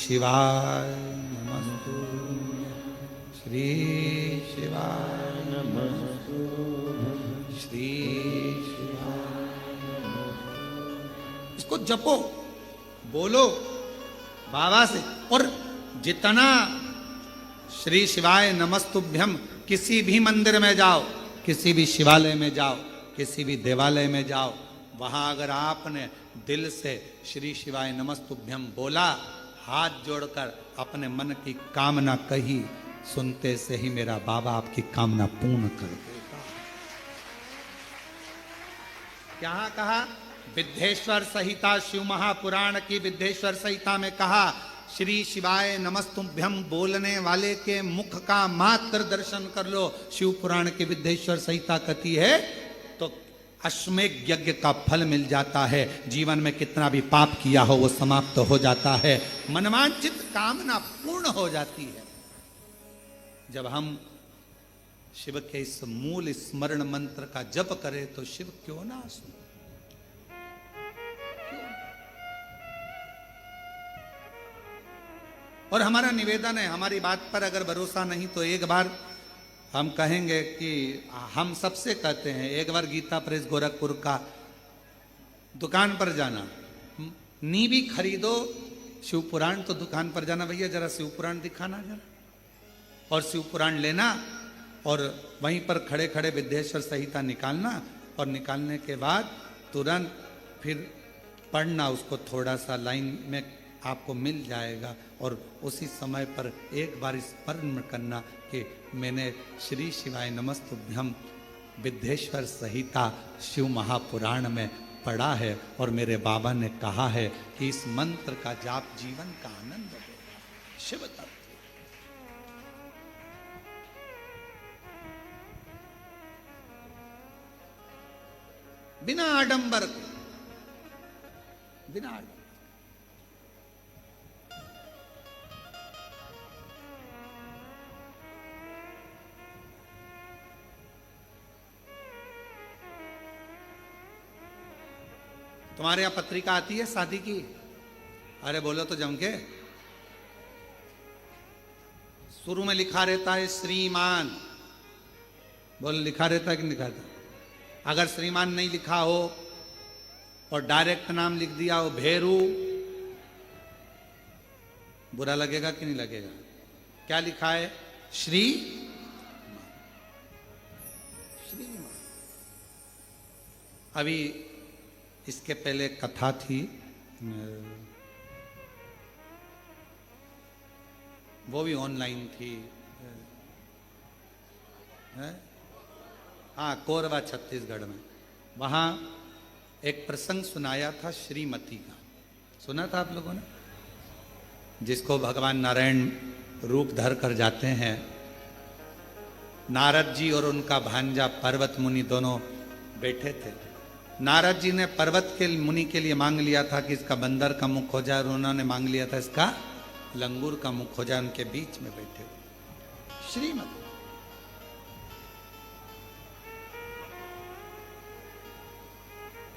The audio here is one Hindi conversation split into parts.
शिवाय नमस्तु, श्री शिवाय नमस्तु, श्री शिवाय नमस्तु। इसको जपो, बोलो बाबा से। और जितना श्री शिवाय नमस्तुभ्यम, किसी भी मंदिर में जाओ, किसी भी शिवालय में जाओ, किसी भी देवालय में जाओ, वहां अगर आपने दिल से श्री शिवाय नमस्तुभ्यम बोला, हाथ जोड़कर अपने मन की कामना कही, सुनते से ही मेरा बाबा आपकी कामना पूर्ण कर देगा। क्या कहा? विद्धेश्वर संहिता, शिव महापुराण की विद्धेश्वर संहिता में कहा, श्री शिवाय नमस्तुभ्यम बोलने वाले के मुख का मात्र दर्शन कर लो। शिव पुराण की विद्धेश्वर संहिता कहती है तो अश्वमेध यज्ञ का फल मिल जाता है। जीवन में कितना भी पाप किया हो वो समाप्त हो जाता है, मनवांछित कामना पूर्ण हो जाती है। जब हम शिव के इस मूल स्मरण मंत्र का जप करें तो शिव क्यों ना सुने। और हमारा निवेदन है, हमारी बात पर अगर भरोसा नहीं तो एक बार हम कहेंगे कि हम सबसे कहते हैं, एक बार गीता प्रेस गोरखपुर का दुकान पर जाना, नींवी खरीदो शिव पुराण तो दुकान पर जाना, भैया जरा शिव पुराण दिखाना जरा, और शिव पुराण लेना और वहीं पर खड़े खड़े विद्धेश्वर संहिता निकालना, और निकालने के बाद तुरंत फिर पढ़ना उसको, थोड़ा सा लाइन में आपको मिल जाएगा। और उसी समय पर एक बार स्मरण करना कि मैंने श्री शिवाय नमस्तुभ्यम विद्धेश्वर संहिता शिव महापुराण में पढ़ा है और मेरे बाबा ने कहा है कि इस मंत्र का जाप जीवन का आनंद देगा। शिव तत्व बिना आडंबर के, बिना आडंबर। तुम्हारे यहाँ पत्रिका आती है शादी की? अरे बोलो तो जम के। शुरू में लिखा रहता है श्रीमान, बोलो लिखा रहता है कि नहीं लिखा रहता? अगर श्रीमान नहीं लिखा हो और डायरेक्ट नाम लिख दिया हो भेरू, बुरा लगेगा कि नहीं लगेगा? क्या लिखा है? श्री श्रीमान। अभी इसके पहले कथा थी, वो भी ऑनलाइन थी, हाँ कोरबा छत्तीसगढ़ में। वहाँ एक प्रसंग सुनाया था श्रीमती का, सुना था आप लोगों ने? जिसको भगवान नारायण रूप धर कर जाते हैं। नारद जी और उनका भांजा पर्वत मुनि दोनों बैठे थे। नारद जी ने पर्वत के मुनि के लिए मांग लिया था कि इसका बंदर का मुख हो जाए, और उन्होंने मांग लिया था इसका लंगूर का मुख हो जाए। उनके बीच में बैठे श्रीमती।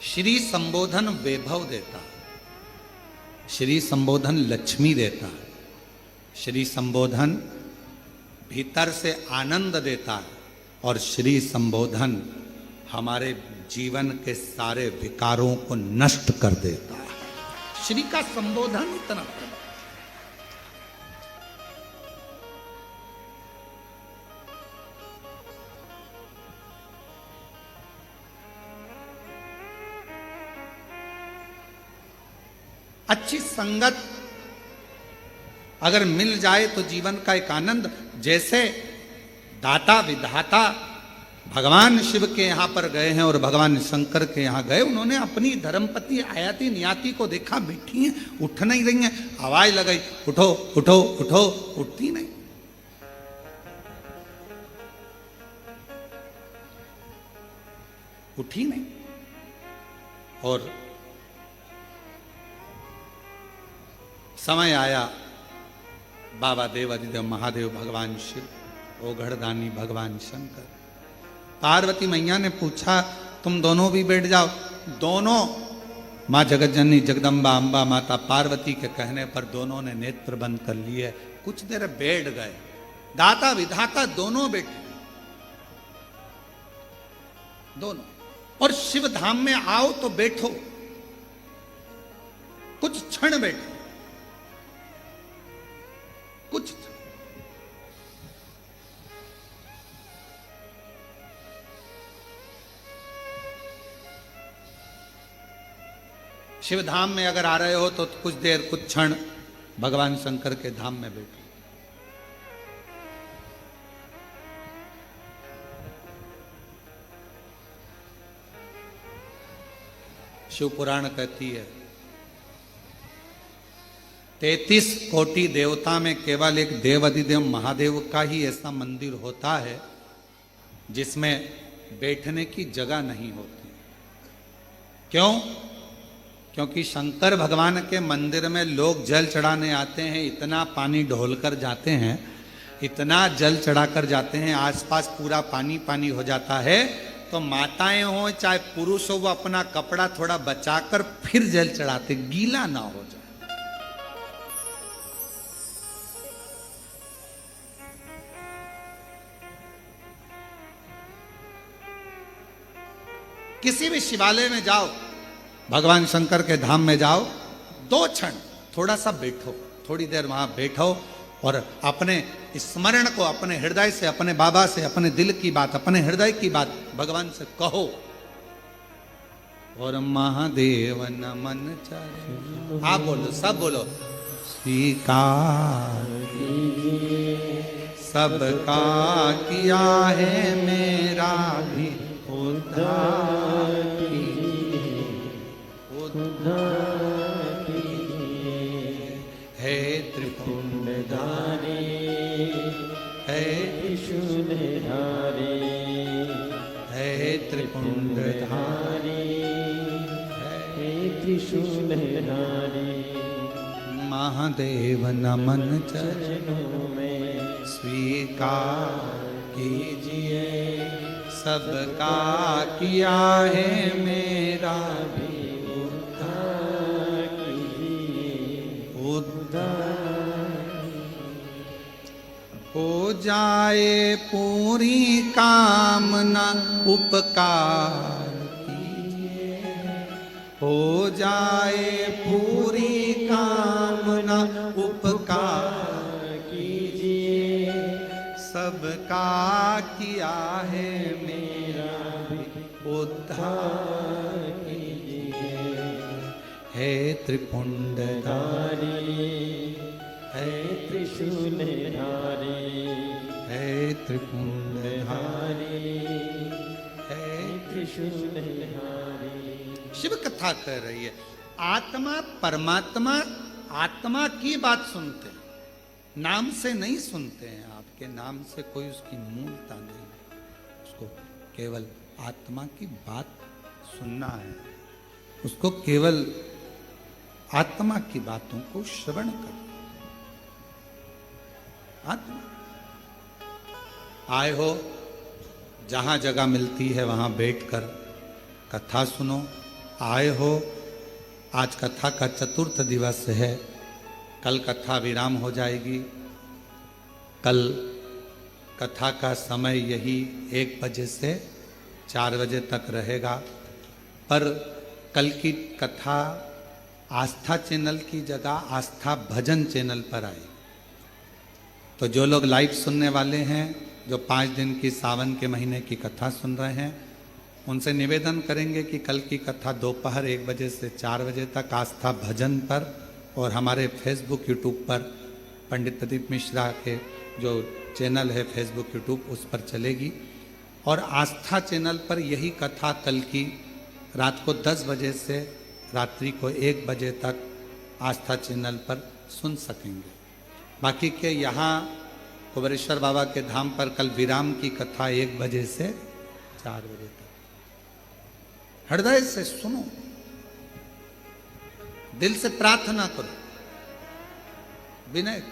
श्री संबोधन वैभव देता, श्री संबोधन लक्ष्मी देता, श्री संबोधन भीतर से आनंद देता है, और श्री संबोधन हमारे जीवन के सारे विकारों को नष्ट कर देता है। श्री का संबोधन इतना अच्छी संगत अगर मिल जाए तो जीवन का एक आनंद। जैसे दाता विधाता भगवान शिव के यहाँ पर गए हैं और भगवान शंकर के यहाँ गए, उन्होंने अपनी धर्मपत्नी आयाति नियाति को देखा, बैठी हैं, उठ नहीं रही हैं, आवाज लगाई उठो उठो उठो, उठती नहीं। उठी नहीं। और समय आया, बाबा देव अधिदेव महादेव भगवान शिव, ओघड़दानी भगवान शंकर, पार्वती मैया ने पूछा तुम दोनों भी बैठ जाओ। दोनों माँ जगतजननी जगदम्बा अम्बा माता पार्वती के कहने पर दोनों ने नेत्र बंद कर लिए, कुछ देर बैठ गए। दाता विधाता दोनों बैठे, दोनों। और शिव धाम में आओ तो बैठो, कुछ क्षण बैठो, कुछ। शिव धाम में अगर आ रहे हो तो कुछ देर, कुछ क्षण भगवान शंकर के धाम में बैठो। शिव पुराण कहती है 33 कोटि देवता में केवल एक देव अधिदेव महादेव का ही ऐसा मंदिर होता है जिसमें बैठने की जगह नहीं होती। क्यों? क्योंकि शंकर भगवान के मंदिर में लोग जल चढ़ाने आते हैं, इतना पानी ढोल कर जाते हैं, इतना जल चढ़ाकर जाते हैं, आसपास पूरा पानी पानी हो जाता है। तो माताएं हो चाहे पुरुष हो, वो अपना कपड़ा थोड़ा बचाकर फिर जल चढ़ाते, गीला ना हो जाए। किसी भी शिवालय में जाओ, भगवान शंकर के धाम में जाओ, 2 क्षण थोड़ा सा बैठो, थोड़ी देर वहां बैठो और अपने स्मरण को अपने हृदय से, अपने बाबा से, अपने दिल की बात, अपने हृदय की बात भगवान से कहो। और महादेव नमन चाहे, आप बोलो, सब बोलो। स्वीकार सबका किया है मेरा भी उद्धार है त्रिपुंडधारी, है त्रिशूलधारी, है त्रिपुंडधारी, है त्रिशूलधारी। महादेव नमन चरणों में स्वीकार कीजिए, सबका किया है मेरा भी हो जाए पूरी कामना उपकार कीजिए, हो जाए पूरी कामना उपकार कीजिए, सबका किया है मेरा भी उद्धार कीजिए। है त्रिपुंडधारी, है त्रिशूलधारी, है त्रिपुंडधारी, है त्रिशूलधारी। शिव कथा कह रही है, आत्मा परमात्मा, आत्मा की बात सुनते हैं, नाम से नहीं सुनते हैं। आपके नाम से कोई उसकी मूलता नहीं, उसको केवल आत्मा की बात सुनना है, उसको केवल आत्मा की बातों को श्रवण कर। आत्मा आए हो, जहां जगह मिलती है वहां बैठकर कथा सुनो। आए हो, आज कथा का 4th दिवस है, कल कथा विराम हो जाएगी। कल कथा का समय यही 1 बजे से 4 बजे तक रहेगा। पर कल की कथा आस्था चैनल की जगह आस्था भजन चैनल पर आई। तो जो लोग लाइव सुनने वाले हैं, जो 5 दिन की सावन के महीने की कथा सुन रहे हैं, उनसे निवेदन करेंगे कि कल की कथा दोपहर 1 बजे से 4 बजे तक आस्था भजन पर और हमारे फेसबुक यूट्यूब पर, पंडित प्रदीप मिश्रा के जो चैनल है फेसबुक यूट्यूब, उस पर चलेगी। और आस्था चैनल पर यही कथा कल की रात को 10 बजे से रात्रि को 1 बजे तक आस्था चैनल पर सुन सकेंगे। बाकी के यहाँ कुबेरेश्वर बाबा के धाम पर कल विराम की कथा 1 बजे से 4 बजे तक। हृदय से सुनो, दिल से प्रार्थना करो, विनय।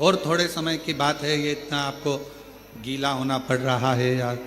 और थोड़े समय की बात है, ये इतना आपको गीला होना पड़ रहा है यार।